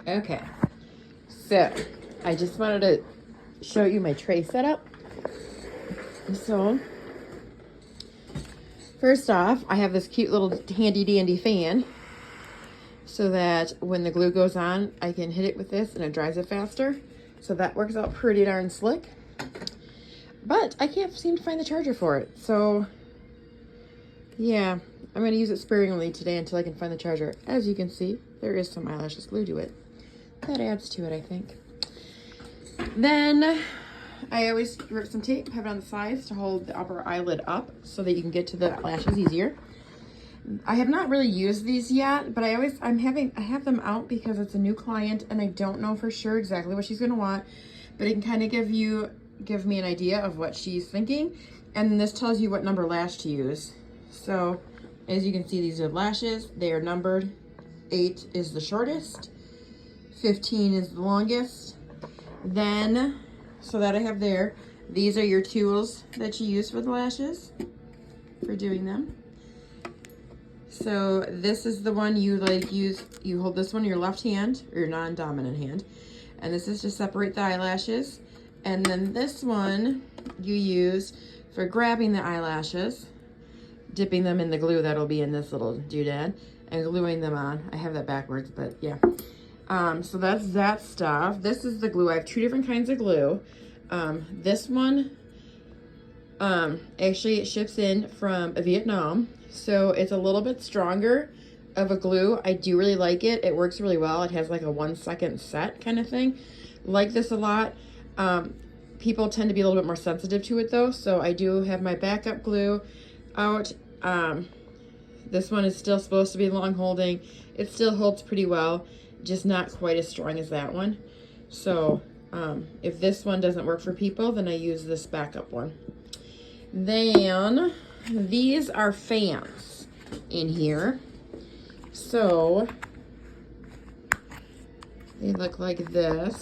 Okay, so I just wanted to show you my tray setup. So first off, I have this cute little handy dandy fan so that when the glue goes on, I can hit it with this and it dries it faster. So that works out pretty darn slick. But I can't seem to find the charger for it. So yeah, I'm gonna use it sparingly today until I can find the charger. As you can see, there is some Eyelashes glue to it. That adds to it, I think. Then I always rip some tape, have it on the sides to hold the upper eyelid up so that you can get to the lashes easier. I have not really used these yet, but I have them out because it's a new client and I don't know for sure exactly what she's gonna want, but it can kind of give me an idea of what she's thinking. And this tells you what number lash to use. So as you can see, these are lashes. They are numbered. 8 is the shortest, 15 is the longest. Then, so that I have there, these are your tools that you use for the lashes, for doing them. So this is the one you use, you hold this one in your left hand, or your non-dominant hand, and this is to separate the eyelashes. And then this one you use for grabbing the eyelashes, dipping them in the glue that'll be in this little doodad, and gluing them on. I have that backwards, but yeah. So that's that stuff. This is the glue. I have 2 different kinds of glue. This one, actually it ships in from Vietnam, so it's a little bit stronger of a glue. I do really like it. It works really well. It has like a 1-second set kind of thing. Like this a lot. People tend to be a little bit more sensitive to it though, so I do have my backup glue out. This one is still supposed to be long holding. It still holds pretty well, just not quite as strong as that one. So if this one doesn't work for people, then I use this backup one. Then these are fans in here. So they look like this.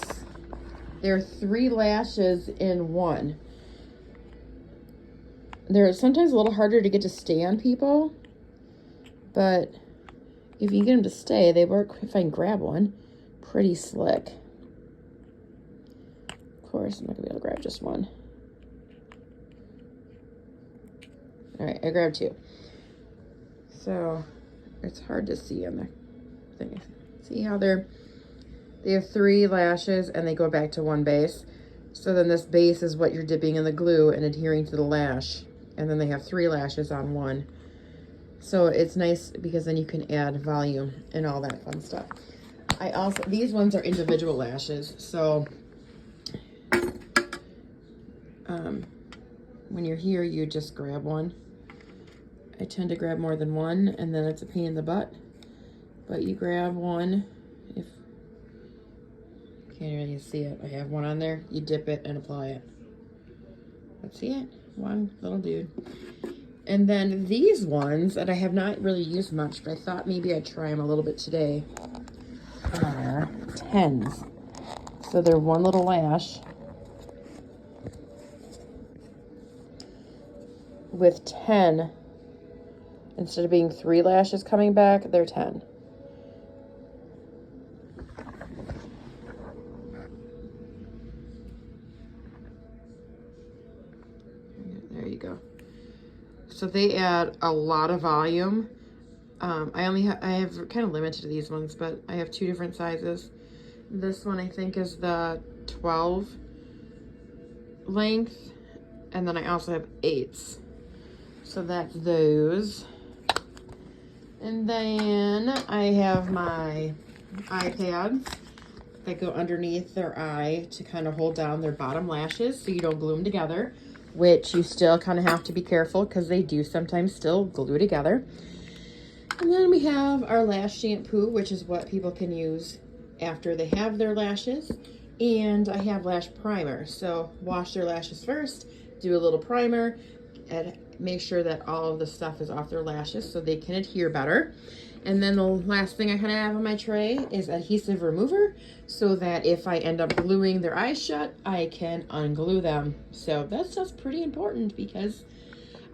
There are 3 lashes in one. They're sometimes a little harder to get to stay on people, but if you get them to stay, they work. If I can grab one, pretty slick. Of course, I'm not gonna be able to grab just one. All right, I grabbed 2. So it's hard to see on the thing. See how they have 3 lashes and they go back to 1 base. So then this base is what you're dipping in the glue and adhering to the lash. And then they have 3 lashes on 1. So it's nice because then you can add volume and all that fun stuff. These ones are individual lashes. So when you're here, you just grab one. I tend to grab more than one and then it's a pain in the butt. But you grab one. If you can't really see it, I have one on there. You dip it and apply it. Let's see it. One little dude. And then these ones that I have not really used much, but I thought maybe I'd try them a little bit today, are 10s. So they're 1 little lash with 10. Instead of being 3 lashes coming back, they're 10. There you go. So they add a lot of volume. I have kind of limited to these ones, but I have 2 different sizes. This one I think is the 12 length, and then I also have 8s. So that's those. And then I have my eye pads that go underneath their eye to kind of hold down their bottom lashes so you don't glue them together, which you still kind of have to be careful because they do sometimes still glue together. And then we have our lash shampoo, which is what people can use after they have their lashes. And I have lash primer. So wash their lashes first, do a little primer, and make sure that all of the stuff is off their lashes so they can adhere better. And then the last thing I kind of have on my tray is adhesive remover so that if I end up gluing their eyes shut, I can unglue them. So that's just pretty important because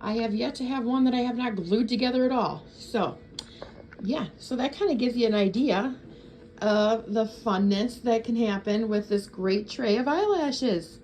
I have yet to have one that I have not glued together at all. So yeah, so that kind of gives you an idea of the funness that can happen with this great tray of eyelashes.